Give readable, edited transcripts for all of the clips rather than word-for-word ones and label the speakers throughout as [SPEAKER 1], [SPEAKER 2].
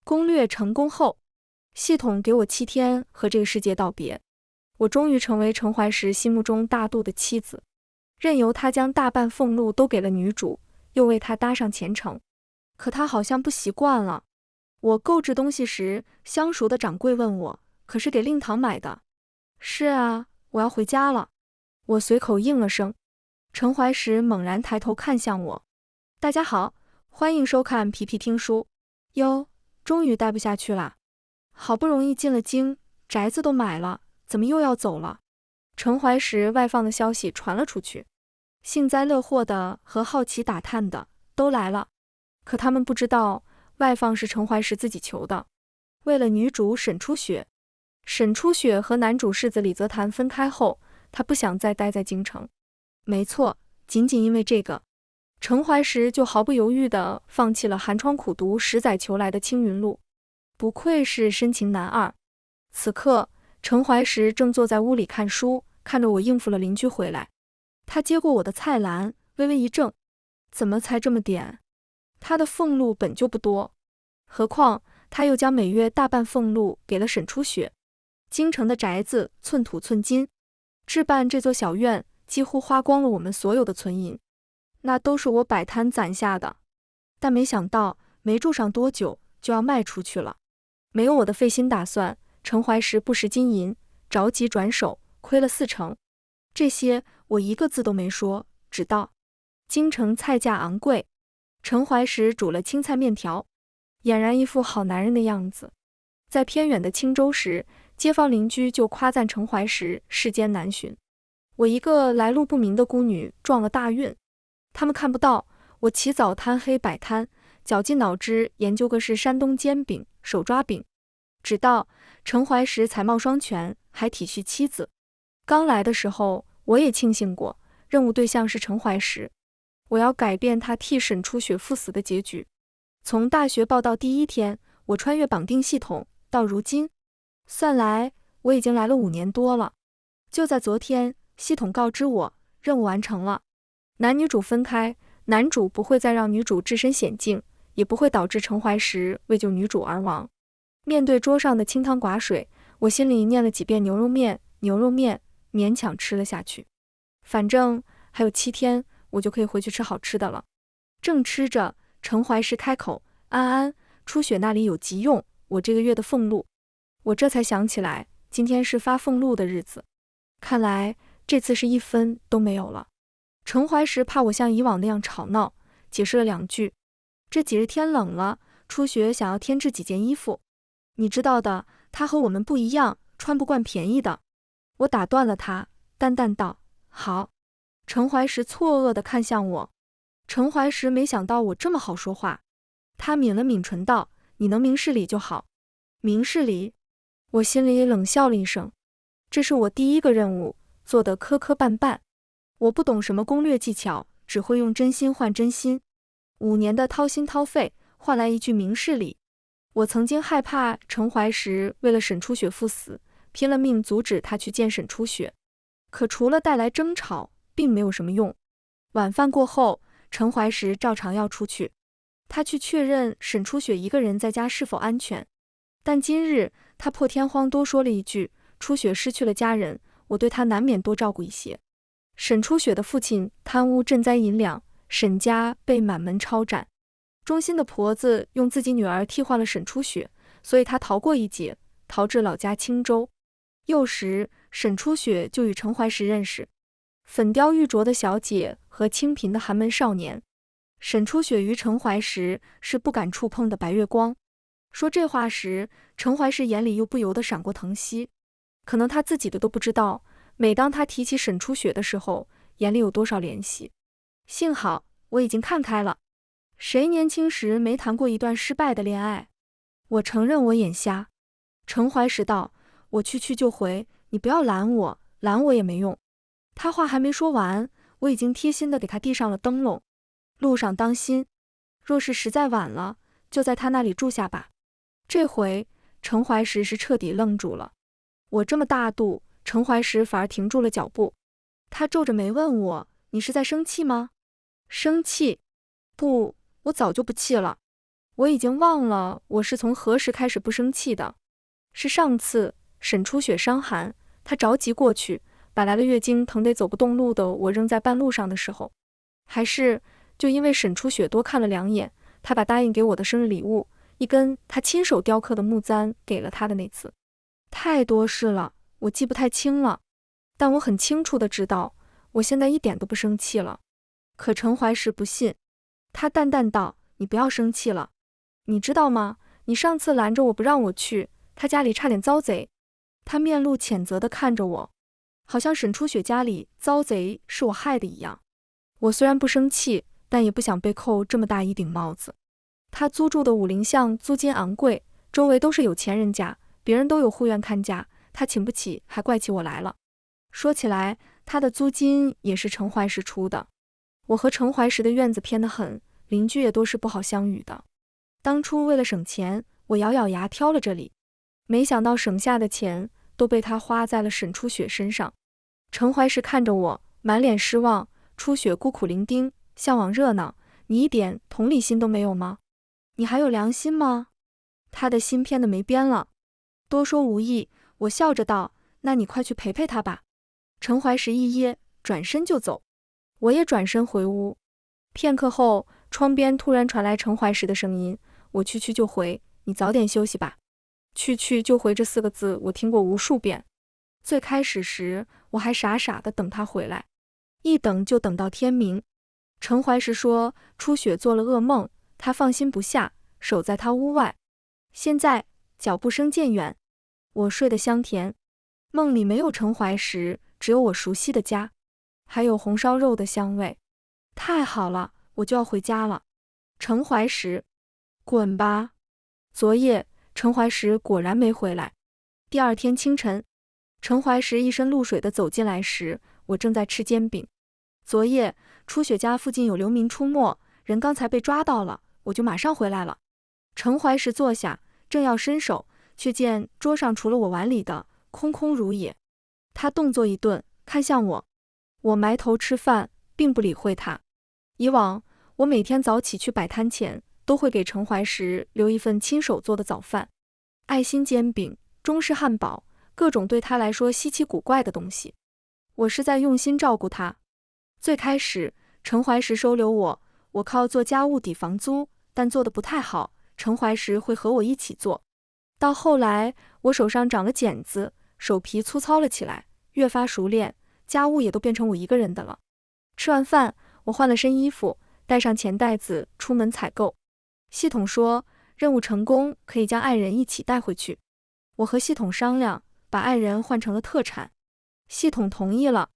[SPEAKER 1] 攻略成功后，系统给我7天和这个世界道别。我终于成为陈怀石心目中大度的妻子，任由他将大半俸禄都给了女主，又为他搭上前程。可他好像不习惯了。我购置东西时，相熟的掌柜问我：“可是给令堂买的？”“是啊，我要回家了。”我随口应了声。陈怀石猛然抬头看向我：“大家好，欢迎收看皮皮听书。”“哟，终于待不下去了。好不容易进了京，宅子都买了，怎么又要走了？”陈怀石外放的消息传了出去，幸灾乐祸的和好奇打探的都来了。可他们不知道，外放是陈怀石自己求的，为了女主沈初雪。沈初雪和男主世子李泽潭分开后，他不想再待在京城。没错，仅仅因为这个，陈怀石就毫不犹豫地放弃了寒窗苦读10载求来的青云路。不愧是深情男二。此刻，陈怀石正坐在屋里看书，看着我应付了邻居回来。他接过我的菜篮，微微一怔：“怎么才这么点？”他的俸禄本就不多，何况他又将每月大半俸禄给了沈初雪。京城的宅子寸土寸金，置办这座小院几乎花光了我们所有的存银，那都是我摆摊攒下的。但没想到没住上多久就要卖出去了。没有我的费心打算，陈怀石不识金银，着急转手，亏了4成。这些我一个字都没说，只道京城菜价昂贵。陈怀石煮了青菜面条，俨然一副好男人的样子。在偏远的青州时，街坊邻居就夸赞陈怀石世间难寻。我一个来路不明的孤女撞了大运。他们看不到我起早贪黑摆摊，绞尽脑汁研究个是山东煎饼、手抓饼，直到陈怀石才貌双全，还体恤妻子。刚来的时候，我也庆幸过，任务对象是陈怀石。我要改变他替沈初雪赴死的结局。从大学报到第1天，我穿越绑定系统，到如今，算来我已经来了5年多了。就在昨天，系统告知我任务完成了，男女主分开，男主不会再让女主置身险境，也不会导致陈怀石为救女主而亡。面对桌上的清汤寡水，我心里念了几遍牛肉面，勉强吃了下去。反正还有7天，我就可以回去吃好吃的了。正吃着，陈怀石开口：“安安，初雪那里有急用，我这个月的俸禄。”我这才想起来，今天是发俸禄的日子，看来这次是1分都没有了。陈怀石怕我像以往那样吵闹，解释了2句：“这几日天冷了，初雪想要添置几件衣服，你知道的，他和我们不一样，穿不惯便宜的。”我打断了他，淡淡道：“好。”陈怀石错愕地看向我。陈怀石没想到我这么好说话，他抿了抿唇道：“你能明事理就好。”明事理？我心里冷笑了一声，这是我第1个任务，做得磕磕绊绊。我不懂什么攻略技巧，只会用真心换真心。5年的掏心掏肺，换来一句明事理。我曾经害怕陈怀石为了沈初雪赴死，拼了命阻止他去见沈初雪，可除了带来争吵，并没有什么用。晚饭过后，陈怀石照常要出去，他去确认沈初雪一个人在家是否安全。但今日他破天荒多说了一句：“初雪失去了家人，我对她难免多照顾一些。”沈初雪的父亲贪污赈灾银两，沈家被满门抄斩。忠心的婆子用自己女儿替换了沈初雪，所以她逃过一劫，逃至老家青州。幼时，沈初雪就与陈怀石认识，粉雕玉琢的小姐和清贫的寒门少年。沈初雪与陈怀石是不敢触碰的白月光。说这话时，陈怀石眼里又不由得闪过疼惜，可能他自己的都不知道，每当他提起沈初雪的时候，眼里有多少怜惜。幸好我已经看开了，谁年轻时没谈过一段失败的恋爱？我承认我眼瞎。陈怀石道：“我去就回，你不要拦我，拦我也没用。”他话还没说完，我已经贴心地给他递上了灯笼。路上当心，若是实在晚了，就在他那里住下吧。这回陈怀石是彻底愣住了。我这么大度，陈怀石反而停住了脚步。他皱着眉问我：“你是在生气吗？”生气？不，我早就不气了。我已经忘了我是从何时开始不生气的。是上次沈初雪伤寒，她着急过去，把来了月经疼得走不动路的我扔在半路上的时候，还是就因为沈初雪多看了2眼，她把答应给我的生日礼物，一根她亲手雕刻的木簪给了她的那次。太多事了，我记不太清了，但我很清楚的知道，我现在一点都不生气了。可陈怀石不信，他淡淡道：“你不要生气了，你知道吗？你上次拦着我不让我去，他家里差点遭贼。”他面露谴责地看着我，好像沈初雪家里遭贼是我害的一样。我虽然不生气，但也不想被扣这么大一顶帽子。他租住的武陵巷租金昂贵，周围都是有钱人家，别人都有护院看家，他请不起，还怪起我来了。说起来，他的租金也是陈怀石出的。我和陈怀石的院子偏得很，邻居也都是不好相与的。当初为了省钱，我咬咬牙挑了这里，没想到省下的钱都被他花在了沈初雪身上。陈怀石看着我，满脸失望。初雪孤苦伶仃，向往热闹，你一点同理心都没有吗？你还有良心吗？他的心偏得没边了。多说无益，我笑着道：“那你快去陪陪他吧。”陈怀石一噎，转身就走。我也转身回屋。片刻后，窗边突然传来陈怀石的声音：“我去就回，你早点休息吧。”去就回这4个字，我听过无数遍。最开始时，我还傻傻的等他回来，一等就等到天明。陈怀石说，初雪做了噩梦，他放心不下，守在他屋外。现在脚步声渐远，我睡得香甜。梦里没有陈怀石，只有我熟悉的家，还有红烧肉的香味。太好了，我就要回家了。陈怀石，滚吧！昨夜陈怀石果然没回来。第二天清晨，陈怀石一身露水地走进来时，我正在吃煎饼。昨夜初雪家附近有流民出没，人刚才被抓到了，我就马上回来了。陈怀石坐下，正要伸手，却见桌上除了我碗里的，空空如也。他动作一顿，看向我。我埋头吃饭，并不理会他。以往我每天早起去摆摊前，都会给陈怀石留一份亲手做的早饭，爱心煎饼、中式汉堡，各种对他来说稀奇古怪的东西。我是在用心照顾他。最开始陈怀石收留我，我靠做家务抵房租，但做得不太好，陈怀石会和我一起做。到后来我手上长了茧子，手皮粗糙了起来，越发熟练，家务也都变成我一个人的了。吃完饭，我换了身衣服，带上钱袋子出门采购。系统说任务成功，可以将爱人一起带回去。我和系统商量，把爱人换成了特产。系统同意了。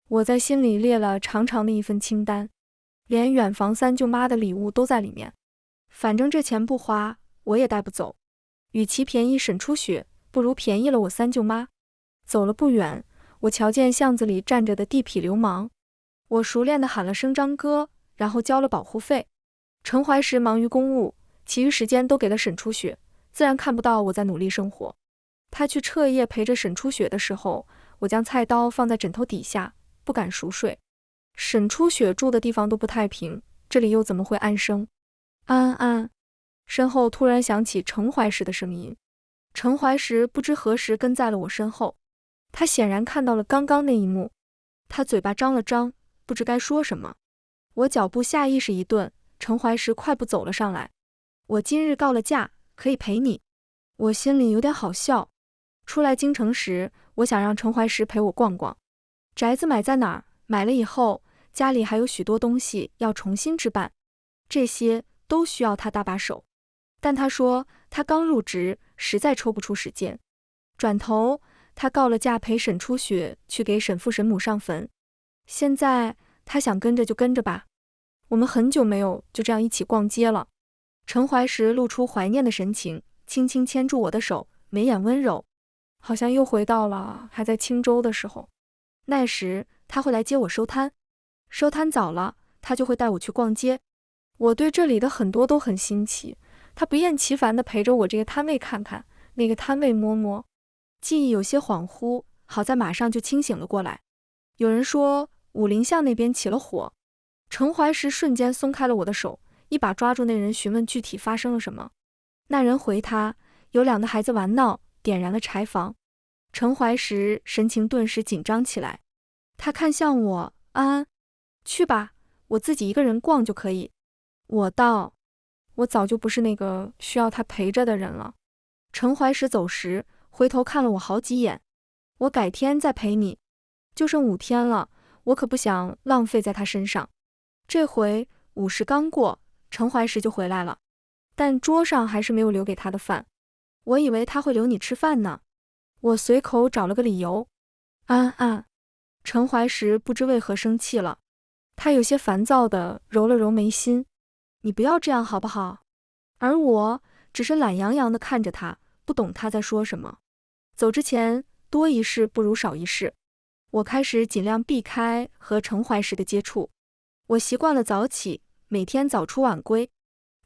[SPEAKER 1] 我在心里列了长长的一份清单，连远房三舅妈的礼物都在里面。反正这钱不花，我也带不走。与其便宜沈初雪，不如便宜了我三舅妈。走了不远，我瞧见巷子里站着的地痞流氓，我熟练地喊了声张哥，然后交了保护费。陈怀石忙于公务，其余时间都给了沈初雪，自然看不到我在努力生活。他去彻夜陪着沈初雪的时候，我将菜刀放在枕头底下，不敢熟睡。沈初雪住的地方都不太平，这里又怎么会安生？安安，身后突然响起陈怀石的声音。陈怀石不知何时跟在了我身后，他显然看到了刚刚那一幕，他嘴巴张了张，不知该说什么。我脚步下意识一顿，陈怀石快步走了上来。我今日告了假，可以陪你。我心里有点好笑。出来京城时，我想让陈怀石陪我逛逛。宅子买在哪儿？买了以后，家里还有许多东西要重新置办，这些都需要他搭把手。但他说他刚入职，实在抽不出时间。转头，他告了假陪沈初雪去给沈父沈母上坟。现在他想跟着就跟着吧。我们很久没有就这样一起逛街了。陈怀石露出怀念的神情，轻轻牵住我的手，眉眼温柔，好像又回到了还在青州的时候。那时他会来接我收摊，收摊早了，他就会带我去逛街。我对这里的很多都很新奇，他不厌其烦地陪着我这个摊位看看，那个摊位摸摸。记忆有些恍惚，好在马上就清醒了过来。有人说武陵巷那边起了火，陈怀石瞬间松开了我的手，一把抓住那人，询问具体发生了什么。那人回他，有2个孩子玩闹，点燃了柴房。陈怀石神情顿时紧张起来，他看向我，安安，去吧，我自己一个人逛就可以。我道，我早就不是那个需要他陪着的人了。陈怀石走时，回头看了我好几眼，我改天再陪你，就剩5天了，我可不想浪费在他身上。这回午时刚过，陈怀石就回来了，但桌上还是没有留给他的饭。我以为他会留你吃饭呢。我随口找了个理由。安安，陈怀石不知为何生气了，他有些烦躁地揉了揉眉心。你不要这样好不好？而我只是懒洋洋地看着他，不懂他在说什么。走之前，多一事不如少一事。我开始尽量避开和陈怀石的接触。我习惯了早起，每天早出晚归。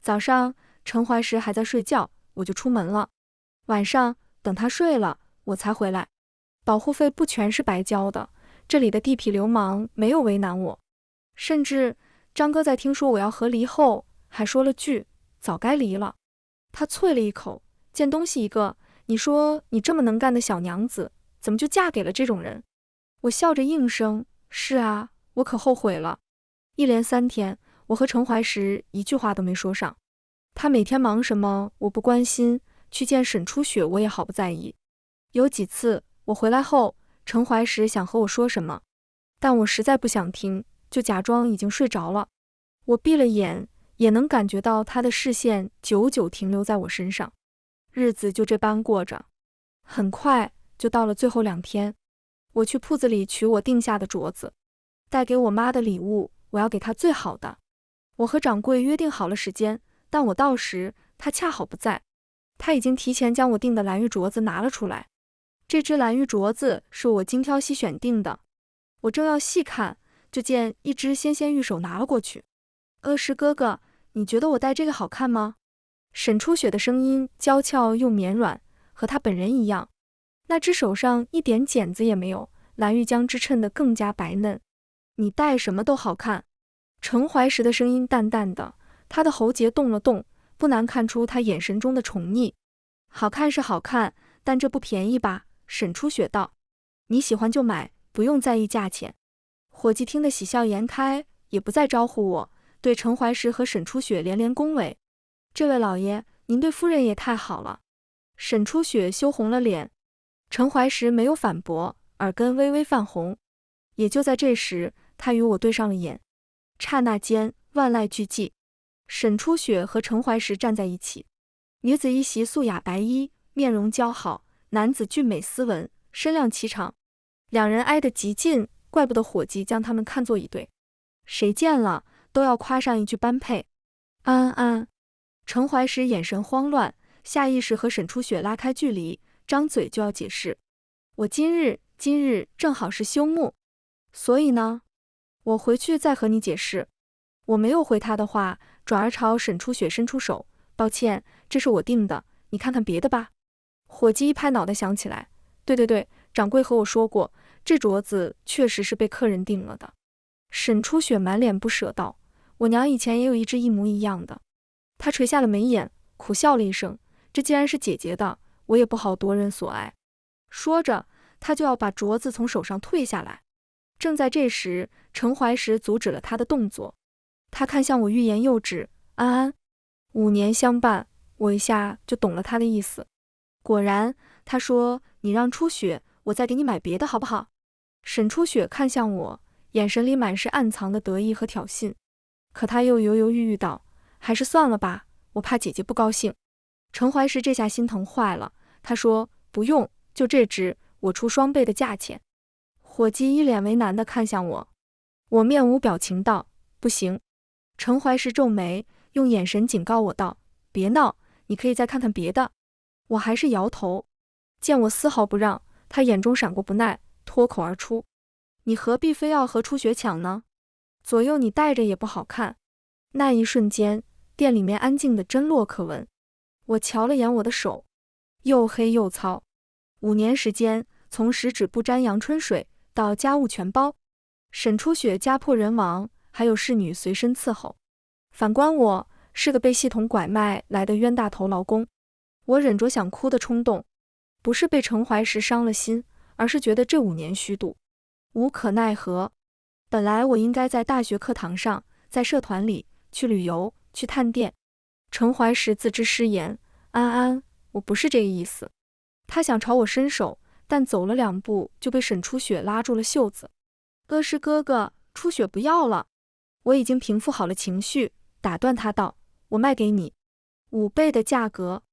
[SPEAKER 1] 早上陈怀石还在睡觉，我就出门了。晚上等他睡了，我才回来。保护费不全是白交的，这里的地痞流氓没有为难我，甚至张哥在听说我要和离后，还说了句早该离了。他啐了一口，贱东西一个，你说你这么能干的小娘子，怎么就嫁给了这种人？我笑着应声，是啊，我可后悔了。一连3天，我和陈怀石一句话都没说上。他每天忙什么我不关心，去见沈初雪我也毫不在意。有几次我回来后，陈怀石想和我说什么，但我实在不想听，就假装已经睡着了。我闭了眼，也能感觉到他的视线久久停留在我身上。日子就这般过着，很快就到了最后2天。我去铺子里取我定下的镯子，带给我妈的礼物，我要给她最好的。我和掌柜约定好了时间，但我到时，他恰好不在。他已经提前将我订的蓝玉镯子拿了出来。这只蓝玉镯子是我精挑细选定的。我正要细看，就见一只纤纤玉手拿了过去。石哥哥，你觉得我戴这个好看吗？沈初雪的声音娇俏又绵软，和她本人一样。那只手上一点茧子也没有，蓝玉将之衬得更加白嫩。你戴什么都好看。陈怀石的声音淡淡的，他的喉结动了动，不难看出他眼神中的宠溺。好看是好看，但这不便宜吧？沈初雪道。你喜欢就买，不用在意价钱。伙计听得喜笑颜开，也不再招呼我，对陈怀石和沈初雪连连恭维。这位老爷，您对夫人也太好了。沈初雪羞红了脸。陈怀石没有反驳，耳根微微泛红。也就在这时，他与我对上了眼。刹那间，万籁俱寂。沈初雪和陈怀石站在一起，女子一袭素雅白衣，面容姣好，男子俊美斯文，身量颀长。2人挨得极近，怪不得伙计将他们看作一对。谁见了都要夸上一句般配。安安。陈怀石眼神慌乱，下意识和沈初雪拉开距离，张嘴就要解释。我今日正好是休沐，所以呢，我回去再和你解释。我没有回他的话，转而朝沈初雪伸出手，抱歉，这是我订的，你看看别的吧。伙计一拍脑袋想起来，对，掌柜和我说过，这镯子确实是被客人订了的。沈初雪满脸不舍道，我娘以前也有一只一模一样的。她垂下了眉眼，苦笑了一声，这既然是姐姐的，我也不好夺人所爱。说着，她就要把镯子从手上退下来。正在这时，陈怀石阻止了他的动作。他看向我，欲言又止。安安，5年相伴，我一下就懂了他的意思。果然，他说，你让初雪，我再给你买别的好不好？沈初雪看向我，眼神里满是暗藏的得意和挑衅。可他又犹犹豫豫道，还是算了吧，我怕姐姐不高兴。陈怀石这下心疼坏了，他说，不用，就这只，我出双倍的价钱。伙计一脸为难地看向我，我面无表情道，不行。陈怀石皱眉，用眼神警告我道，别闹，你可以再看看别的。我还是摇头。见我丝毫不让，他眼中闪过不耐，脱口而出，你何必非要和初雪抢呢？左右你戴着也不好看。那一瞬间，店里面安静的针落可闻。我瞧了眼我的手，又黑又糙。5年时间，从十指不沾阳春水到家务全包。沈初雪家破人亡，还有侍女随身伺候。反观我，是个被系统拐卖来的冤大头劳工。我忍着想哭的冲动，不是被陈怀石伤了心，而是觉得这5年虚度，无可奈何。本来我应该在大学课堂上，在社团里，去旅游，去探店。陈怀石自知失言，安安，我不是这个意思。他想朝我伸手，但走了2步就被沈初雪拉住了袖子。是哥哥，初雪不要了。我已经平复好了情绪，打断他道，我卖给你5倍的价格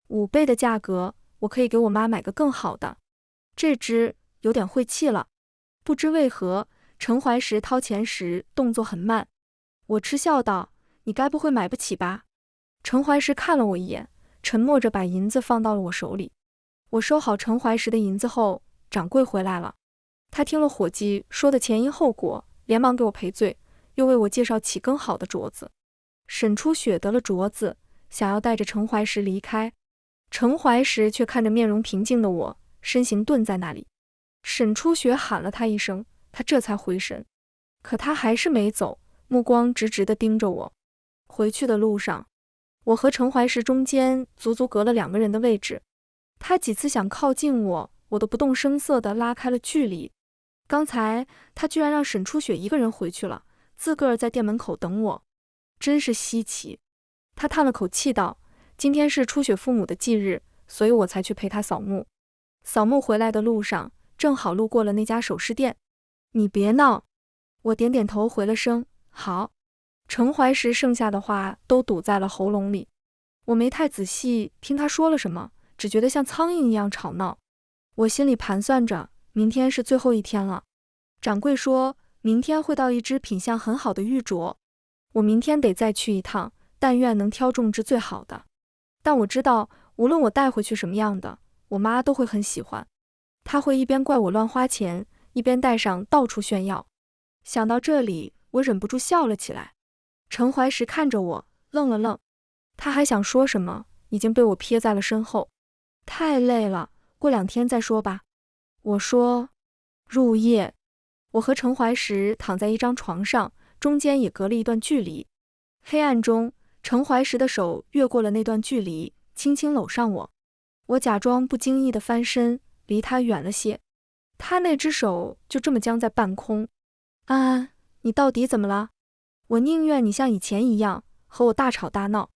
[SPEAKER 1] ，5倍的价格，我可以给我妈买个更好的。这只有点晦气了。不知为何，陈怀石掏钱时动作很慢。我嗤笑道，你该不会买不起吧？陈怀石看了我一眼，沉默着把银子放到了我手里。我收好陈怀石的银子后，掌柜回来了。他听了伙计说的前因后果，连忙给我赔罪，又为我介绍起更好的镯子。沈初雪得了镯子，想要带着陈怀石离开。陈怀石却看着面容平静的我，身形顿在那里。沈初雪喊了他一声，他这才回神，可他还是没走，目光直直地盯着我。回去的路上，我和陈怀石中间足足隔了2个人的位置。他几次想靠近我，我都不动声色地拉开了距离。刚才他居然让沈初雪一个人回去了，自个儿在店门口等我，真是稀奇。他叹了口气道，今天是初雪父母的忌日，所以我才去陪他扫墓。扫墓回来的路上，正好路过了那家首饰店。你别闹。我点点头回了声好。陈怀石剩下的话都堵在了喉咙里，我没太仔细听他说了什么，只觉得像苍蝇一样吵闹。我心里盘算着，明天是最后一天了。掌柜说明天会到一只品相很好的玉镯，我明天得再去一趟，但愿能挑中只最好的。但我知道，无论我带回去什么样的，我妈都会很喜欢。她会一边怪我乱花钱，一边带上到处炫耀。想到这里，我忍不住笑了起来。陈怀石看着我，愣了愣，他还想说什么，已经被我撇在了身后。太累了，过2天再说吧。我说。入夜，我和陈怀石躺在一张床上，中间也隔了一段距离。黑暗中，陈怀石的手越过了那段距离，轻轻搂上我。我假装不经意地翻身，离他远了些。他那只手就这么僵在半空。安安，你到底怎么了？我宁愿你像以前一样和我大吵大闹。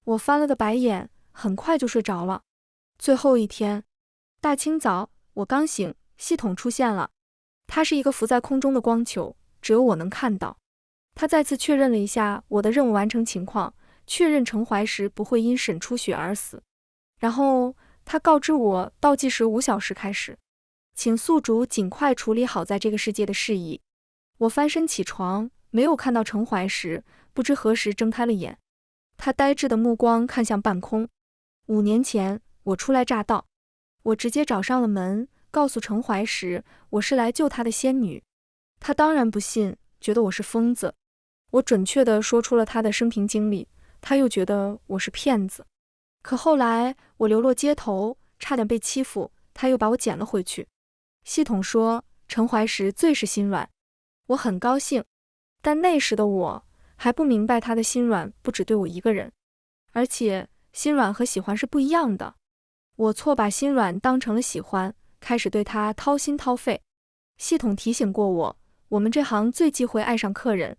[SPEAKER 1] 我翻了个白眼，很快就睡着了。最后一天，大清早，我刚醒，系统出现了。它是一个浮在空中的光球，只有我能看到。他再次确认了一下我的任务完成情况，确认陈怀石不会因沈初雪而死。然后他告知我倒计时5小时开始，请宿主尽快处理好在这个世界的事宜。我翻身起床，没有看到陈怀石，不知何时睁开了眼。他呆滞的目光看向半空。5年前，我初来乍到，我直接找上了门，告诉陈怀石我是来救他的仙女。他当然不信，觉得我是疯子。我准确地说出了他的生平经历，他又觉得我是骗子。可后来我流落街头，差点被欺负，他又把我捡了回去。系统说陈怀石最是心软，我很高兴，但那时的我还不明白他的心软不只对我一个人，而且心软和喜欢是不一样的。我错把心软当成了喜欢，开始对他掏心掏肺。系统提醒过我，我们这行最忌讳爱上客人。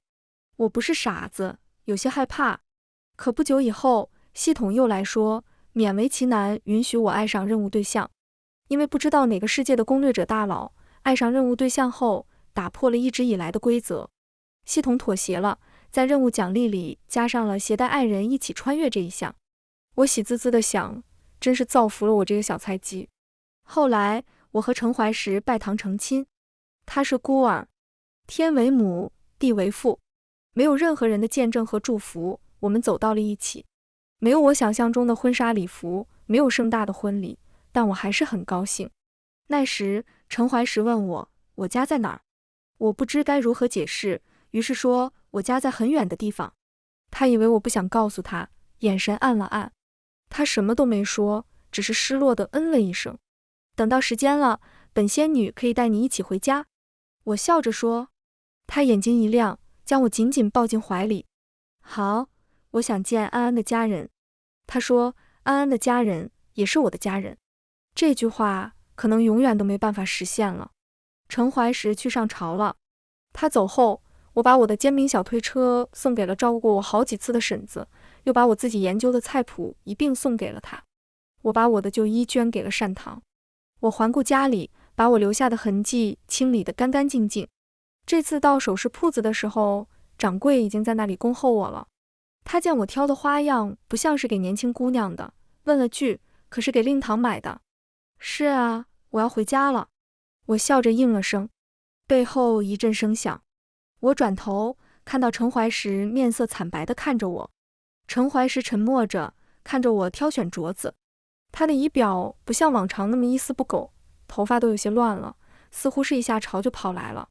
[SPEAKER 1] 我不是傻子，有些害怕。可不久以后，系统又来说，勉为其难允许我爱上任务对象。因为不知道哪个世界的攻略者大佬，爱上任务对象后，打破了一直以来的规则。系统妥协了，在任务奖励里加上了携带爱人一起穿越这一项。我喜滋滋地想，真是造福了我这个小菜鸡。后来，我和陈怀石拜堂成亲。他是孤儿，天为母，地为父，没有任何人的见证和祝福，我们走到了一起。没有我想象中的婚纱礼服，没有盛大的婚礼，但我还是很高兴。那时，陈怀石问我，我家在哪儿？我不知该如何解释，于是说我家在很远的地方。他以为我不想告诉他，眼神暗了暗。他什么都没说，只是失落地嗯了一声。等到时间了，本仙女可以带你一起回家。我笑着说。他眼睛一亮，将我紧紧抱进怀里。好，我想见安安的家人。他说，安安的家人也是我的家人。这句话可能永远都没办法实现了。程怀石去上朝了。他走后，我把我的煎饼小推车送给了照顾过我好几次的婶子，又把我自己研究的菜谱一并送给了他。我把我的旧衣捐给了善堂。我环顾家里，把我留下的痕迹清理得干干净净。这次到首饰铺子的时候，掌柜已经在那里恭候我了。他见我挑的花样不像是给年轻姑娘的，问了句：“可是给令堂买的？”“是啊，我要回家了。”我笑着应了声。背后一阵声响，我转头看到程怀石面色惨白地看着我。程怀石沉默着看着我挑选镯子，他的仪表不像往常那么一丝不苟，头发都有些乱了，似乎是一下朝就跑来了。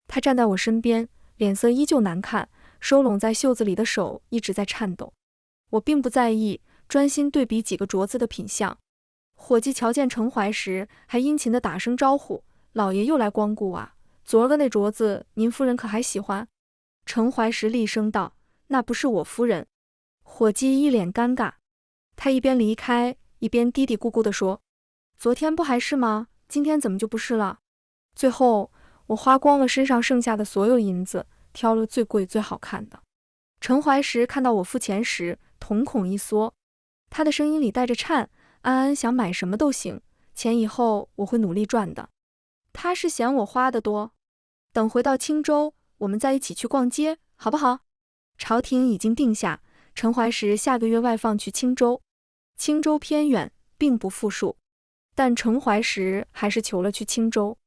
[SPEAKER 1] 他站在我身边，脸色依旧难看，收拢在袖子里的手一直在颤抖。我并不在意，专心对比几个镯子的品相。伙计瞧见程怀石，还殷勤地打声招呼：“老爷又来光顾啊，昨儿个那镯子您夫人可还喜欢？”程怀石厉声道：“那不是我夫人。”伙计一脸尴尬，他一边离开一边嘀嘀咕咕地说：“昨天不还是吗？今天怎么就不是了？”最后我花光了身上剩下的所有银子，挑了最贵最好看的。程怀石看到我付钱时，瞳孔一缩，他的声音里带着颤：“安安想买什么都行，钱以后我会努力赚的。”他是嫌我花的多。等回到青州，我们再一起去逛街，好不好？朝廷已经定下，程怀石下个月外放去青州。青州偏远，并不富庶，但程怀石还是求了去青州。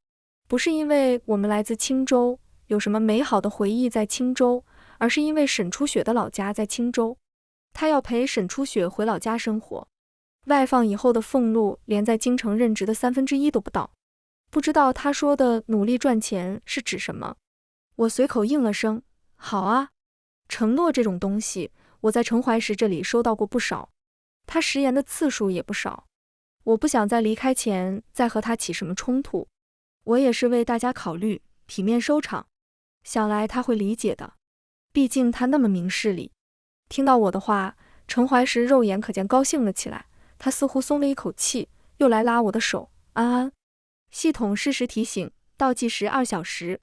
[SPEAKER 1] 不是因为我们来自青州，有什么美好的回忆在青州，而是因为沈初雪的老家在青州，他要陪沈初雪回老家生活。外放以后的俸禄连在京城任职的1/3都不到。不知道他说的努力赚钱是指什么。我随口应了声：“好啊。”承诺这种东西，我在程怀石这里收到过不少，他食言的次数也不少。我不想在离开前再和他起什么冲突，我也是为大家考虑，体面收场。想来他会理解的，毕竟他那么明事理。听到我的话，程怀石肉眼可见高兴了起来，他似乎松了一口气，又来拉我的手：“安安。”系统适时提醒，倒计时2小时。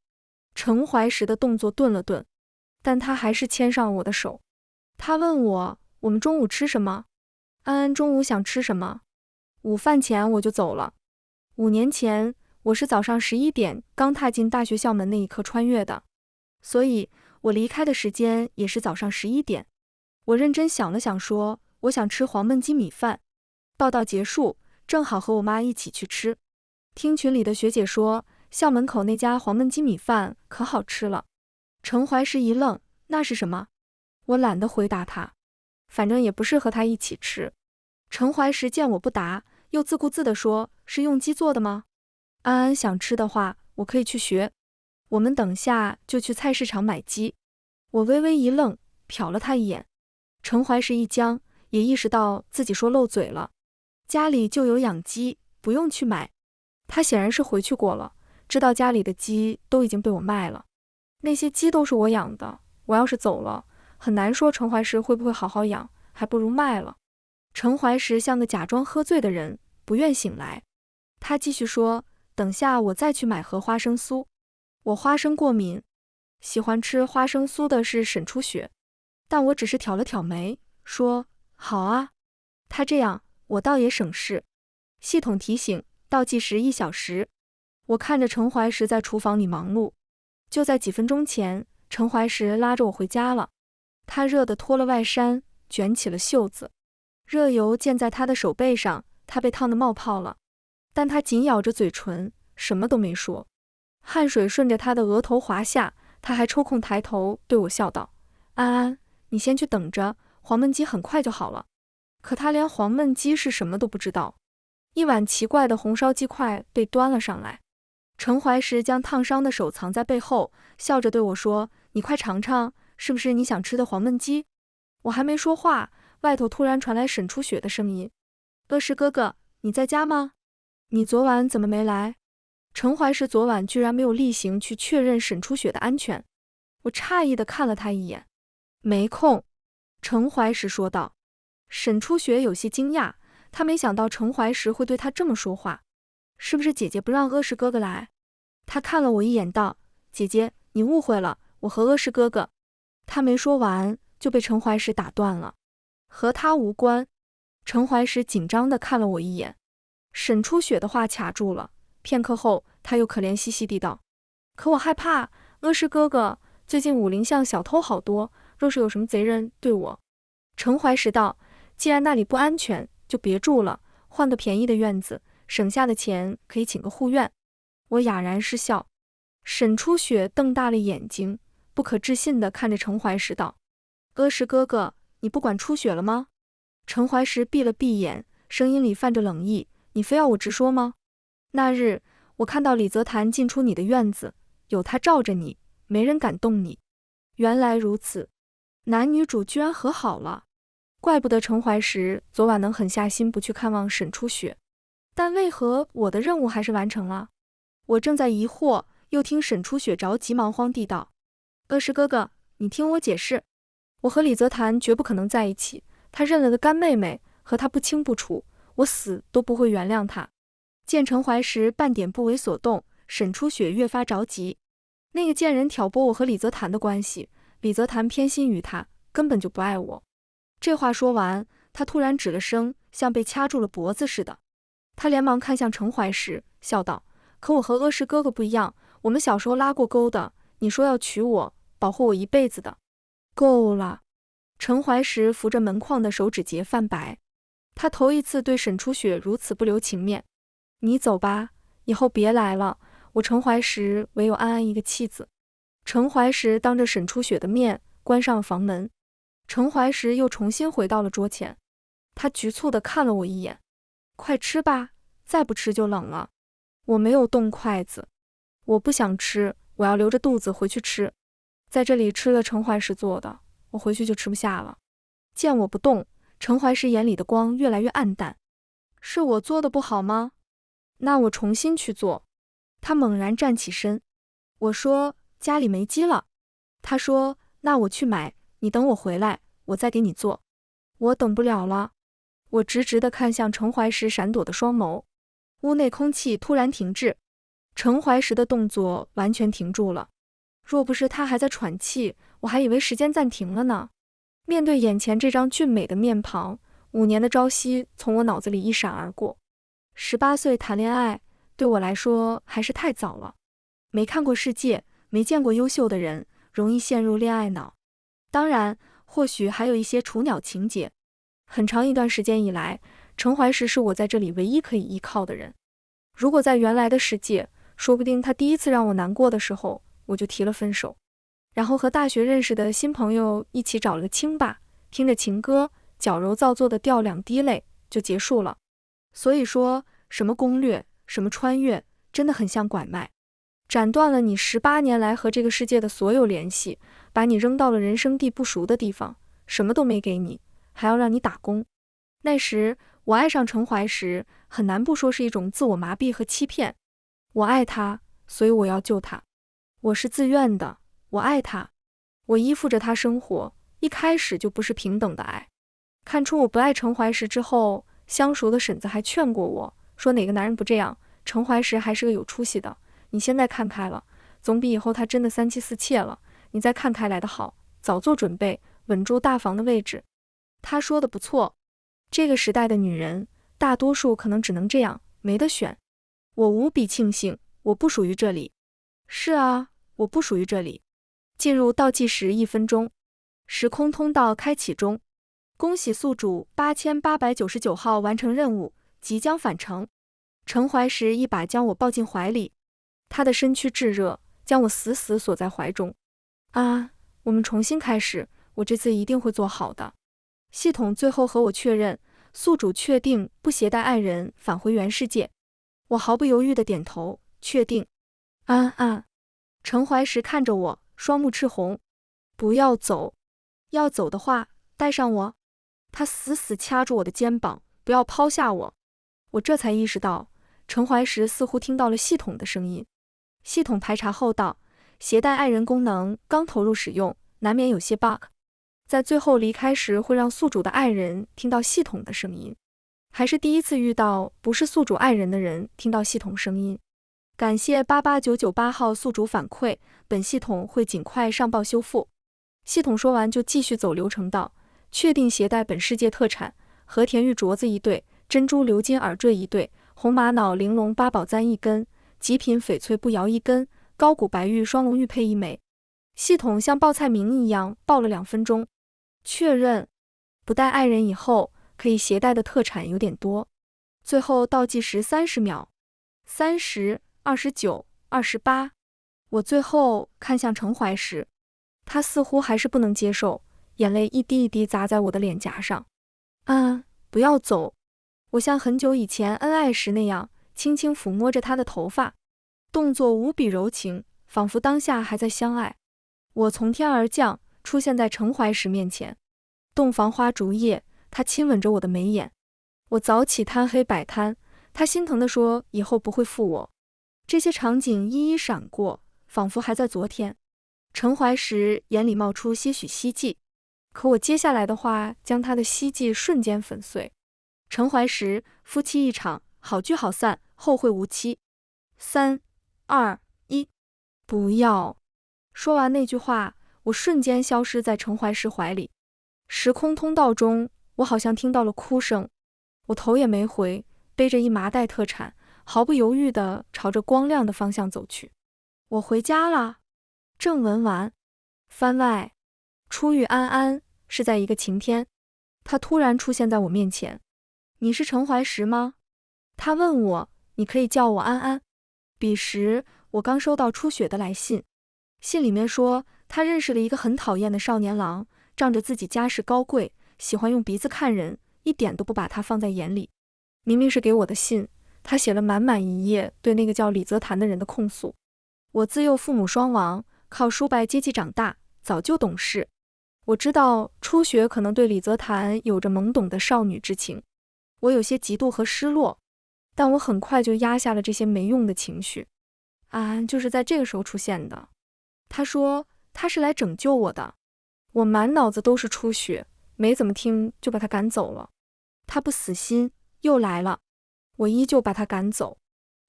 [SPEAKER 1] 程怀石的动作顿了顿，但他还是牵上我的手。他问我们中午吃什么？安安中午想吃什么？午饭前我就走了。5年前，我是早上11点刚踏进大学校门那一刻穿越的，所以我离开的时间也是早上11点。我认真想了想说，我想吃黄焖鸡米饭。报道结束，正好和我妈一起去吃。听群里的学姐说，校门口那家黄焖鸡米饭可好吃了。程怀石一愣，那是什么？我懒得回答他，反正也不是和他一起吃。程怀石见我不答，又自顾自地说，是用鸡做的吗？安安想吃的话，我可以去学。我们等下就去菜市场买鸡。我微微一愣，瞟了他一眼。程怀石一僵，也意识到自己说漏嘴了。家里就有养鸡，不用去买。他显然是回去过了，知道家里的鸡都已经被我卖了。那些鸡都是我养的，我要是走了，很难说程怀石会不会好好养，还不如卖了。程怀石像个假装喝醉的人，不愿醒来。他继续说，等下我再去买盒花生酥。我花生过敏，喜欢吃花生酥的是沈初雪，但我只是挑了挑眉，说好啊。他这样，我倒也省事。系统提醒，倒计时1小时。我看着程怀石在厨房里忙碌。就在几分钟前，程怀石拉着我回家了。他热得脱了外衫，卷起了袖子，热油溅在他的手背上，他被烫得冒泡了。但他紧咬着嘴唇，什么都没说。汗水顺着他的额头滑下，他还抽空抬头对我笑道：“安安，你先去等着，黄焖鸡很快就好了。”可他连黄焖鸡是什么都不知道。一碗奇怪的红烧鸡块被端了上来。程怀石将烫伤的手藏在背后，笑着对我说：“你快尝尝，是不是你想吃的黄焖鸡？”我还没说话，外头突然传来沈初雪的声音：“恶石哥哥，你在家吗？你昨晚怎么没来？”程怀石昨晚居然没有例行去确认沈初雪的安全。我诧异地看了他一眼：“没空。”陈怀石说道。沈初雪有些惊讶，她没想到陈怀石会对她这么说话。是不是姐姐不让阿石哥哥来？她看了我一眼道，姐姐，你误会了，我和阿石哥哥……她没说完就被陈怀石打断了。和他无关。陈怀石紧张地看了我一眼。沈初雪的话卡住了，片刻后他又可怜兮兮地道，可我害怕，阿石哥哥，最近武林巷小偷好多，若是有什么贼人对我……陈怀石道，既然那里不安全，就别住了，换个便宜的院子，省下的钱可以请个护院。我哑然失笑。沈初雪瞪大了眼睛，不可置信地看着陈怀石道，阿石哥哥，你不管初雪了吗？陈怀石闭了闭眼，声音里泛着冷意，你非要我直说吗？那日我看到李泽潭进出你的院子，有他罩着你，没人敢动你。原来如此，男女主居然和好了，怪不得陈怀石昨晚能狠下心不去看望沈初雪。但为何我的任务还是完成了？我正在疑惑，又听沈初雪着急忙慌地道，阿石哥哥，你听我解释，我和李泽潭绝不可能在一起，他认了个干妹妹，和他不清不楚，我死都不会原谅他。见陈怀石半点不为所动，沈初雪越发着急。那个贱人挑拨我和李泽潭的关系，李泽潭偏心于他，根本就不爱我。这话说完，他突然止了声，像被掐住了脖子似的。他连忙看向陈怀石，笑道，可我和阿石哥哥不一样，我们小时候拉过钩的，你说要娶我，保护我一辈子的。够了。陈怀石扶着门框的手指节泛白，他头一次对沈初雪如此不留情面。你走吧，以后别来了，我陈怀石唯有安安一个妻子。陈怀石当着沈初雪的面关上了房门。陈怀石又重新回到了桌前，他局促地看了我一眼，快吃吧，再不吃就冷了。我没有动筷子，我不想吃，我要留着肚子回去吃。在这里吃了陈怀石做的，我回去就吃不下了。见我不动，陈怀石眼里的光越来越暗淡。是我做的不好吗？那我重新去做。他猛然站起身。我说家里没鸡了。他说那我去买，你等我回来，我再给你做。我等不了了。我直直地看向陈怀石闪躲的双眸。屋内空气突然停滞，陈怀石的动作完全停住了。若不是他还在喘气，我还以为时间暂停了呢。面对眼前这张俊美的面庞，5年的朝夕从我脑子里一闪而过。18岁谈恋爱，对我来说还是太早了。没看过世界，没见过优秀的人，容易陷入恋爱脑。当然，或许还有一些雏鸟情节。很长一段时间以来，陈怀石是我在这里唯一可以依靠的人。如果在原来的世界，说不定他第一次让我难过的时候，我就提了分手，然后和大学认识的新朋友一起找了个清吧，听着情歌，矫揉造作的掉2滴泪，就结束了。所以说，什么攻略，什么穿越，真的很像拐卖，斩断了你18年来和这个世界的所有联系，把你扔到了人生地不熟的地方，什么都没给你，还要让你打工。那时我爱上陈怀石，很难不说是一种自我麻痹和欺骗。我爱他，所以我要救他。我是自愿的，我爱他，我依附着他生活，一开始就不是平等的爱。看出我不爱陈怀石之后，相熟的婶子还劝过我，说哪个男人不这样，陈怀石还是个有出息的，你现在看开了，总比以后他真的3妻4妾了，你再看开来的好，早做准备，稳住大房的位置。他说的不错，这个时代的女人，大多数可能只能这样，没得选。我无比庆幸，我不属于这里。是啊，我不属于这里。进入倒计时1分钟，时空通道开启中。恭喜宿主8899号完成任务，即将返程。陈怀石一把将我抱进怀里，他的身躯炙热，将我死死锁在怀中。啊，我们重新开始，我这次一定会做好的。系统最后和我确认，宿主确定不携带爱人返回原世界。我毫不犹豫地点头，确定。陈怀石看着我，双目赤红。不要走，要走的话，带上我。他死死掐住我的肩膀，不要抛下我。我这才意识到，陈怀石似乎听到了系统的声音。系统排查后道，携带爱人功能刚投入使用，难免有些 bug。在最后离开时会让宿主的爱人听到系统的声音，还是第一次遇到不是宿主爱人的人听到系统声音。感谢88998号宿主反馈，本系统会尽快上报修复。系统说完就继续走流程道，确定携带本世界特产和田玉镯子1对，珍珠鎏金耳坠1对，红玛瑙玲珑八宝簪1根，极品翡翠步摇1根，高古白玉双龙玉佩1枚。系统像报菜名一样报了2分钟，确认不带爱人以后可以携带的特产有点多。最后倒计时30秒，30、29、28。我最后看向程怀时，他似乎还是不能接受，眼泪一滴一滴砸在我的脸颊上。不要走。我像很久以前恩爱时那样，轻轻抚摸着他的头发，动作无比柔情，仿佛当下还在相爱。我从天而降，出现在程怀时面前。洞房花烛夜，他亲吻着我的眉眼。我早起贪黑摆摊，他心疼地说以后不会负我。这些场景一一闪过，仿佛还在昨天。程怀时眼里冒出些许希冀，可我接下来的话将他的希冀瞬间粉碎。程怀时，夫妻一场，好聚好散，后会无期。3、2、1，不要！说完那句话，我瞬间消失在程怀时怀里。时空通道中，我好像听到了哭声。我头也没回，背着一麻袋特产，毫不犹豫地朝着光亮的方向走去。我回家了。正文完。番外，初遇安安是在一个晴天，他突然出现在我面前。你是程怀时吗？他问我，你可以叫我安安。彼时，我刚收到初雪的来信，信里面说他认识了一个很讨厌的少年郎，仗着自己家世高贵，喜欢用鼻子看人，一点都不把他放在眼里。明明是给我的信，他写了满满一页对那个叫李泽谈的人的控诉。我自幼父母双亡，靠叔伯接济长大，早就懂事。我知道初雪可能对李泽谈有着懵懂的少女之情，我有些嫉妒和失落，但我很快就压下了这些没用的情绪。安安就是在这个时候出现的。他说他是来拯救我的。我满脑子都是初雪，没怎么听就把他赶走了。他不死心，又来了，我依旧把他赶走。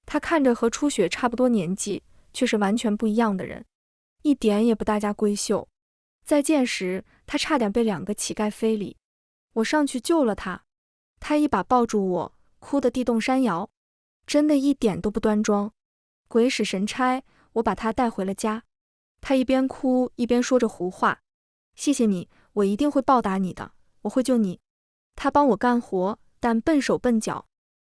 [SPEAKER 1] 他看着和初雪差不多年纪，却是完全不一样的人，一点也不大家闺秀。再见时，他差点被2个乞丐非礼，我上去救了他。他一把抱住我，哭得地动山摇，真的一点都不端庄。鬼使神差，我把他带回了家。他一边哭一边说着胡话，谢谢你，我一定会报答你的，我会救你。他帮我干活，但笨手笨脚。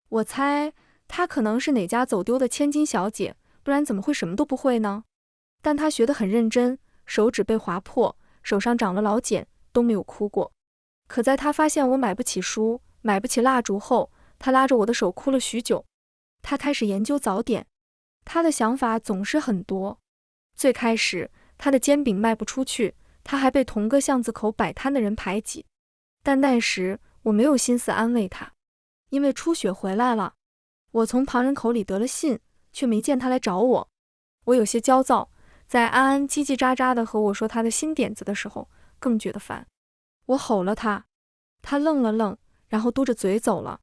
[SPEAKER 1] 我猜他可能是哪家走丢的千金小姐，不然怎么会什么都不会呢？但他学得很认真，手指被划破，手上长了老茧，都没有哭过。可在他发现我买不起书，买不起蜡烛后，他拉着我的手哭了许久。他开始研究早点，他的想法总是很多。最开始，他的煎饼卖不出去，他还被同个巷子口摆摊的人排挤。但那时我没有心思安慰他，因为初雪回来了。我从旁人口里得了信，却没见他来找我。我有些焦躁，在安安叽叽喳喳地和我说他的新点子的时候，更觉得烦。我吼了他，他愣了愣，然后嘟着嘴走了。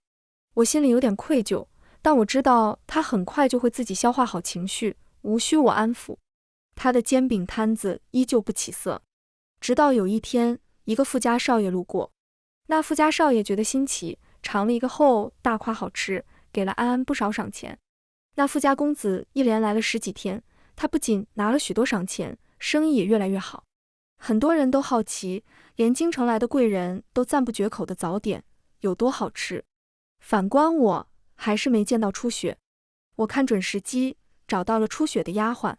[SPEAKER 1] 我心里有点愧疚，但我知道他很快就会自己消化好情绪，无需我安抚。他的煎饼摊子依旧不起色，直到有一天，一个富家少爷路过。那富家少爷觉得新奇，尝了一个后大夸好吃，给了安安不少赏钱。那富家公子一连来了10几天，他不仅拿了许多赏钱，生意也越来越好。很多人都好奇，连京城来的贵人都赞不绝口的早点有多好吃。反观我，还是没见到初雪。我看准时机，找到了初雪的丫鬟。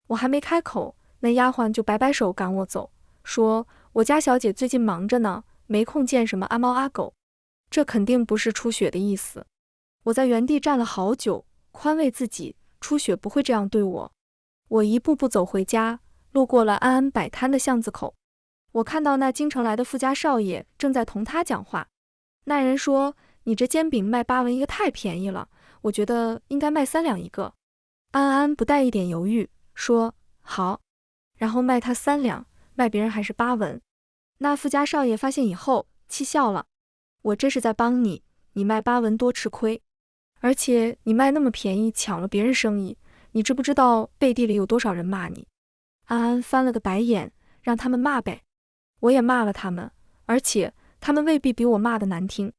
[SPEAKER 1] 我还没开口，那丫鬟就摆摆手赶我走，说我家小姐最近忙着呢，没空见什么阿猫阿狗。这肯定不是初雪的意思。我在原地站了好久，宽慰自己，初雪不会这样对我。我一步步走回家，路过了安安摆摊的巷子口。我看到那京城来的富家少爷正在同他讲话。那人说，你这煎饼卖8文一个太便宜了，我觉得应该卖3两一个。安安不带一点犹豫，说好，然后卖他3两，卖别人还是8文。那富家少爷发现以后，气笑了。我这是在帮你，你卖巴文多吃亏，而且你卖那么便宜，抢了别人生意，你知不知道背地里有多少人骂你？安安翻了个白眼，让他们骂呗。我也骂了他们，而且他们未必比我骂的难听。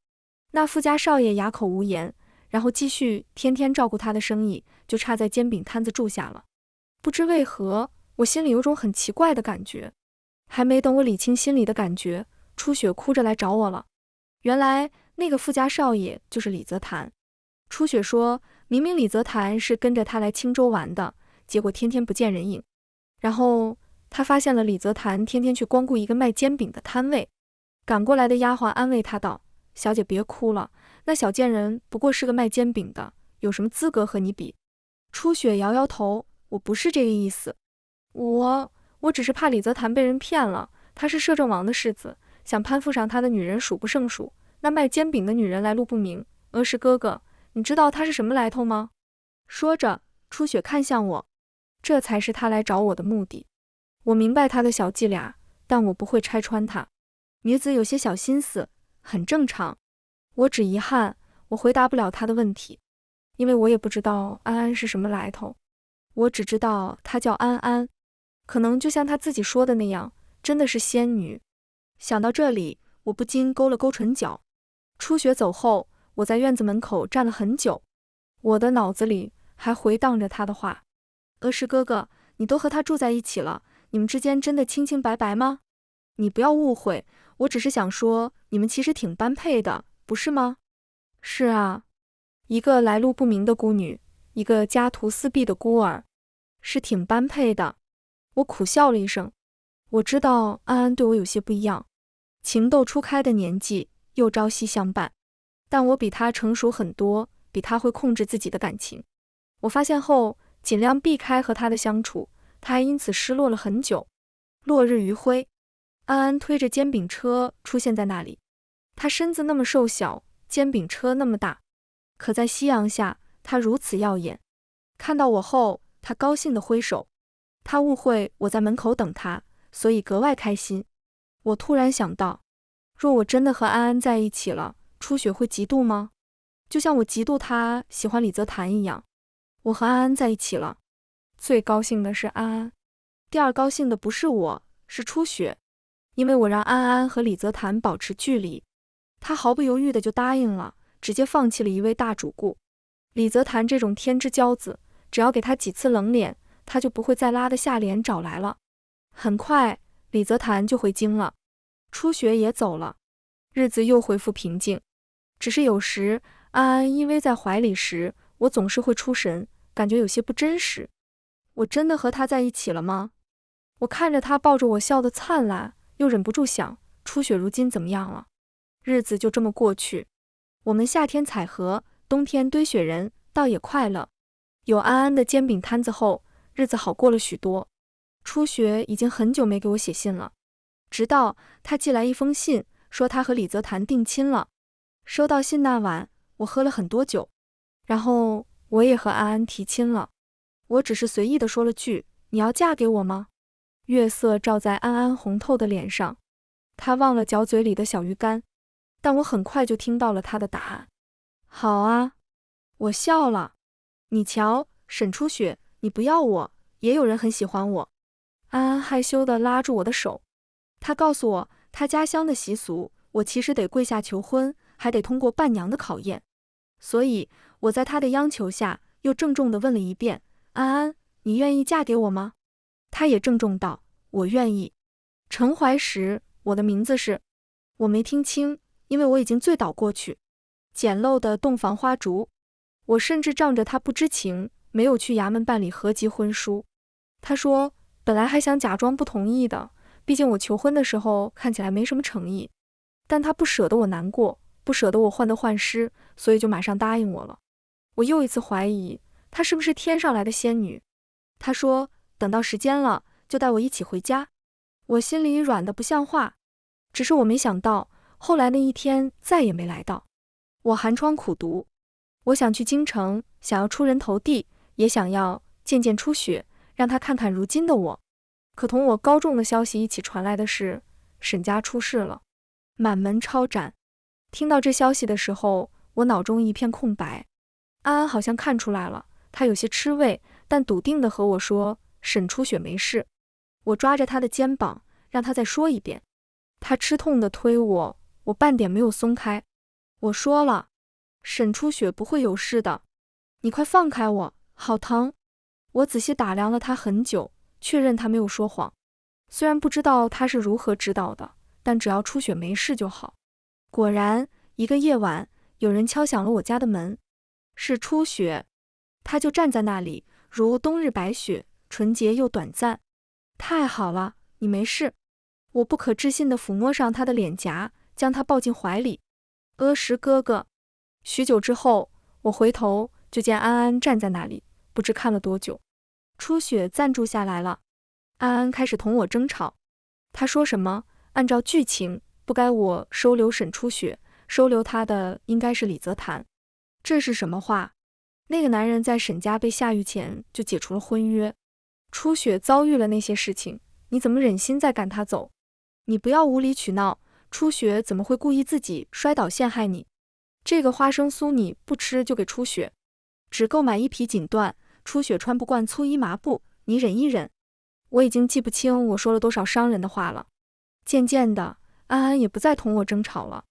[SPEAKER 1] 那富家少爷哑口无言，然后继续天天照顾他的生意，就差在煎饼摊子住下了。不知为何，我心里有种很奇怪的感觉。还没等我理清心里的感觉，初雪哭着来找我了。原来那个富家少爷就是李泽潭。初雪说，明明李泽潭是跟着他来青州玩的，结果天天不见人影。然后他发现了李泽潭天天去光顾一个卖煎饼的摊位。赶过来的丫鬟安慰他道：“小姐别哭了，那小贱人不过是个卖煎饼的，有什么资格和你比？”初雪摇摇头：“我不是这个意思，我只是怕李泽潭被人骗了，他是摄政王的世子，想攀附上他的女人数不胜数。那卖煎饼的女人来路不明，额石哥哥，你知道她是什么来头吗？”说着，初雪看向我，这才是他来找我的目的。我明白他的小伎俩，但我不会拆穿他。女子有些小心思，很正常。我只遗憾，我回答不了他的问题，因为我也不知道安安是什么来头。我只知道她叫安安，可能就像她自己说的那样，真的是仙女。想到这里，我不禁勾了勾唇角。初雪走后，我在院子门口站了很久，我的脑子里还回荡着她的话：“额石哥哥，你都和他住在一起了，你们之间真的清清白白吗？你不要误会，我只是想说，你们其实挺般配的，不是吗？”“是啊，一个来路不明的孤女，一个家徒四壁的孤儿，是挺般配的。”我苦笑了一声。我知道安安对我有些不一样，情窦初开的年纪，又朝夕相伴，但我比她成熟很多，比她会控制自己的感情。我发现后，尽量避开和她的相处，她还因此失落了很久。落日余晖，安安推着煎饼车出现在那里，她身子那么瘦小，煎饼车那么大，可在夕阳下，她如此耀眼。看到我后，她高兴地挥手。她误会我在门口等她，所以格外开心。我突然想到，若我真的和安安在一起了，初雪会嫉妒吗？就像我嫉妒她喜欢李泽潭一样。我和安安在一起了，最高兴的是安安，第二高兴的不是我，是初雪，因为我让安安和李泽潭保持距离，她毫不犹豫的就答应了，直接放弃了一位大主顾。李泽潭这种天之骄子，只要给他几次冷脸，他就不会再拉得下脸找来了。很快，李泽潭就回京了，初雪也走了，日子又恢复平静。只是有时安安依偎在怀里时，我总是会出神，感觉有些不真实。我真的和他在一起了吗？我看着他抱着我笑得灿烂，又忍不住想，初雪如今怎么样了？日子就这么过去，我们夏天采荷，冬天堆雪人，倒也快乐。有安安的煎饼摊子后，日子好过了许多。初雪已经很久没给我写信了，直到他寄来一封信，说他和李泽潭定亲了。收到信那晚，我喝了很多酒，然后我也和安安提亲了。我只是随意地说了句：“你要嫁给我吗？”月色照在安安红透的脸上，她忘了嚼嘴里的小鱼干，但我很快就听到了她的答案：“好啊。”我笑了。你瞧，沈初雪，你不要我，也有人很喜欢我。安安害羞地拉住我的手，她告诉我，她家乡的习俗，我其实得跪下求婚，还得通过伴娘的考验。所以我在她的央求下，又郑重地问了一遍：“安安，你愿意嫁给我吗？”她也郑重道：“我愿意。”陈怀石，我的名字是……我没听清，因为我已经醉倒过去。简陋的洞房花烛，我甚至仗着他不知情，没有去衙门办理合籍婚书。他说，本来还想假装不同意的，毕竟我求婚的时候看起来没什么诚意，但他不舍得我难过，不舍得我患得患失，所以就马上答应我了。我又一次怀疑，她是不是天上来的仙女。他说，等到时间了，就带我一起回家。我心里软得不像话，只是我没想到，后来那一天再也没来到。我寒窗苦读，我想去京城，想要出人头地，也想要见见初雪，让她看看如今的我。可同我高中的消息一起传来的是，沈家出事了，满门抄斩。听到这消息的时候，我脑中一片空白。安安好像看出来了，他有些吃味，但笃定地和我说沈初雪没事。我抓着他的肩膀，让他再说一遍。他吃痛地推我，我半点没有松开。我说了，沈初雪不会有事的，你快放开我，好疼。我仔细打量了他很久，确认他没有说谎。虽然不知道他是如何知道的，但只要初雪没事就好。果然，一个夜晚，有人敲响了我家的门。是初雪，他就站在那里，如冬日白雪，纯洁又短暂。太好了，你没事。我不可置信地抚摸上他的脸颊，将他抱进怀里。石哥哥。许久之后，我回头就见安安站在那里，不知看了多久。初雪暂住下来了，安安开始同我争吵。他说什么？按照剧情，不该我收留沈初雪，收留他的应该是李泽潭。这是什么话？那个男人在沈家被下狱前就解除了婚约。初雪遭遇了那些事情，你怎么忍心再赶他走？你不要无理取闹，初雪怎么会故意自己摔倒陷害你？这个花生酥你不吃就给初雪，只购买一匹锦缎，初雪穿不惯粗衣麻布，你忍一忍。我已经记不清我说了多少伤人的话了。渐渐的，安安也不再同我争吵了，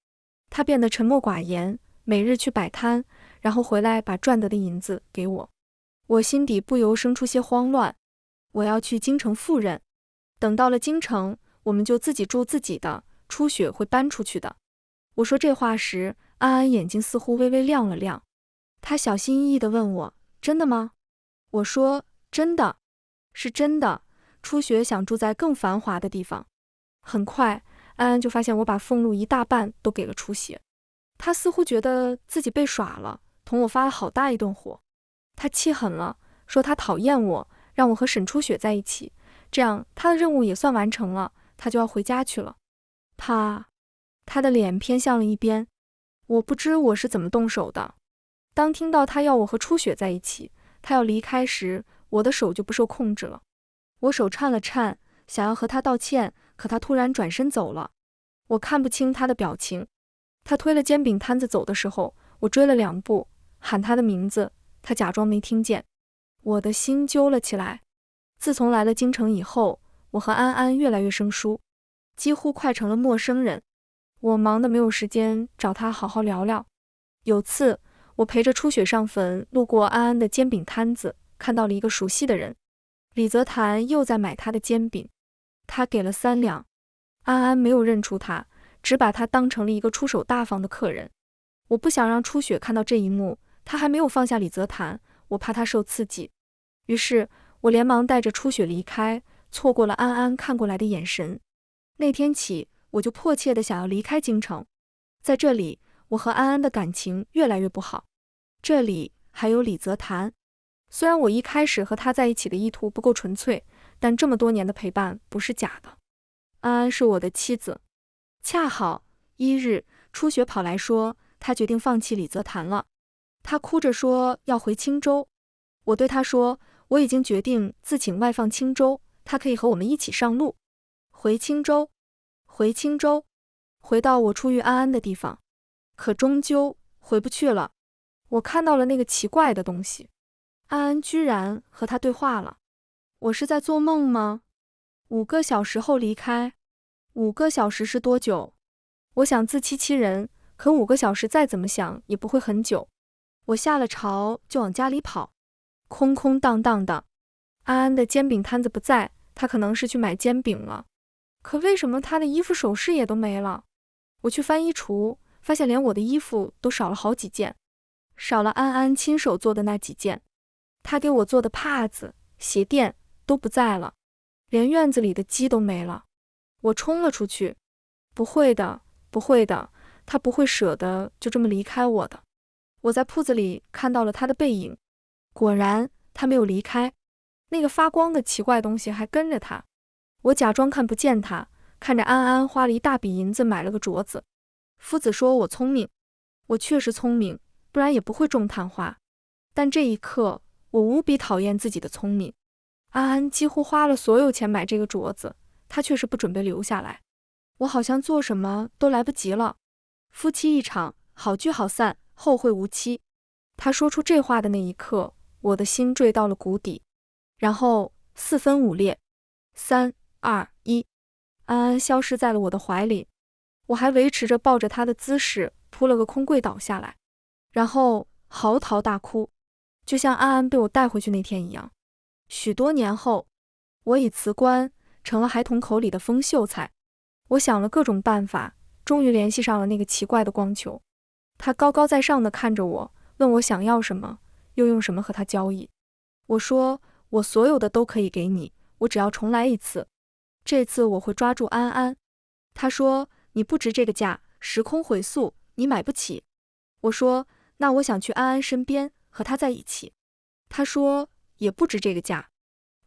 [SPEAKER 1] 他变得沉默寡言，每日去摆摊，然后回来把赚得的银子给我。我心底不由生出些慌乱。我要去京城赴任，等到了京城，我们就自己住自己的，初雪会搬出去的。我说这话时，安安眼睛似乎微微亮了亮，他小心翼翼地问我：真的吗？我说真的，是真的。初雪想住在更繁华的地方。很快，安安就发现我把俸禄一大半都给了初雪，他似乎觉得自己被耍了，同我发了好大一顿火。他气狠了，说他讨厌我，让我和沈初雪在一起，这样他的任务也算完成了，他就要回家去了。他的脸偏向了一边。我不知我是怎么动手的。当听到他要我和初雪在一起，他要离开时，我的手就不受控制了。我手颤了颤，想要和他道歉，可他突然转身走了。我看不清他的表情。他推了煎饼摊子走的时候，我追了2步，喊他的名字，他假装没听见。我的心揪了起来。自从来了京城以后，我和安安越来越生疏，几乎快成了陌生人。我忙得没有时间找他好好聊聊。有次，我陪着初雪上坟，路过安安的煎饼摊子，看到了一个熟悉的人。李泽潭又在买他的煎饼，他给了3两。安安没有认出他，只把他当成了一个出手大方的客人。我不想让初雪看到这一幕，他还没有放下李泽潭，我怕他受刺激。于是，我连忙带着初雪离开，错过了安安看过来的眼神。那天起，我就迫切地想要离开京城。在这里，我和安安的感情越来越不好。这里还有李泽潭。虽然我一开始和他在一起的意图不够纯粹，但这么多年的陪伴不是假的。安安是我的妻子。恰好1日，初雪跑来说，她决定放弃李泽潭了。她哭着说要回青州。我对她说，我已经决定自请外放青州，她可以和我们一起上路。回青州，回到我初遇安安的地方。可终究回不去了。我看到了那个奇怪的东西，安安居然和他对话了。我是在做梦吗？5个小时后离开。5个小时是多久？我想自欺欺人，可5个小时再怎么想也不会很久。我下了朝就往家里跑，空空荡荡的。安安的煎饼摊子不在，他可能是去买煎饼了。可为什么他的衣服首饰也都没了？我去翻衣橱，发现连我的衣服都少了好几件，少了安安亲手做的那几件。他给我做的帕子、鞋垫都不在了，连院子里的鸡都没了。我冲了出去。不会的，不会的，他不会舍得就这么离开我的。我在铺子里看到了他的背影，果然他没有离开，那个发光的奇怪东西还跟着他。我假装看不见他，看着安安花了一大笔银子买了个镯子。夫子说我聪明，我确实聪明，不然也不会中探花。但这一刻，我无比讨厌自己的聪明。安安几乎花了所有钱买这个镯子，他却是不准备留下来。我好像做什么都来不及了。夫妻一场，好聚好散，后会无期。他说出这话的那一刻，我的心坠到了谷底，然后4分5裂，3、2、1，安安消失在了我的怀里。我还维持着抱着他的姿势，扑了个空跪倒下来，然后嚎啕大哭，就像安安被我带回去那天一样。许多年后，我已辞官，成了孩童口里的风秀才。我想了各种办法，终于联系上了那个奇怪的光球。他高高在上地看着我，问我想要什么，又用什么和他交易。我说，我所有的都可以给你，我只要重来一次。这次我会抓住安安。他说，你不值这个价，时空回溯，你买不起。我说，那我想去安安身边，和他在一起。他说，也不值这个价。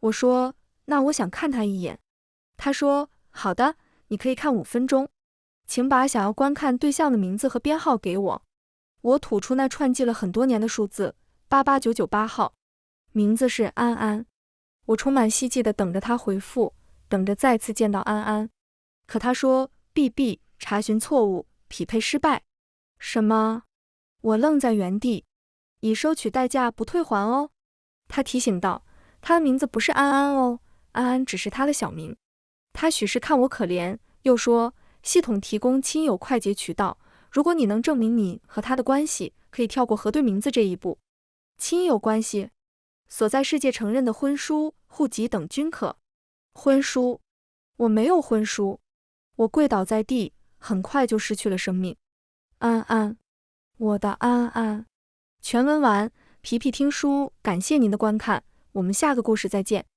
[SPEAKER 1] 我说，那我想看他一眼。他说，好的，你可以看5分钟，请把想要观看对象的名字和编号给我。我吐出那串记了很多年的数字，88998号，名字是安安。我充满希冀地等着他回复，等着再次见到安安。可他说 BB 查询错误，匹配失败。什么？我愣在原地。已收取代价不退还哦。他提醒道，他的名字不是安安哦，安安只是他的小名。他许是看我可怜，又说系统提供亲友快捷渠道，如果你能证明你和他的关系，可以跳过核对名字这一步。亲友关系，所在世界承认的婚书、户籍等均可。婚书？我没有婚书。我跪倒在地，很快就失去了生命。安安，我的安安。全文完，皮皮听书，感谢您的观看，我们下个故事再见。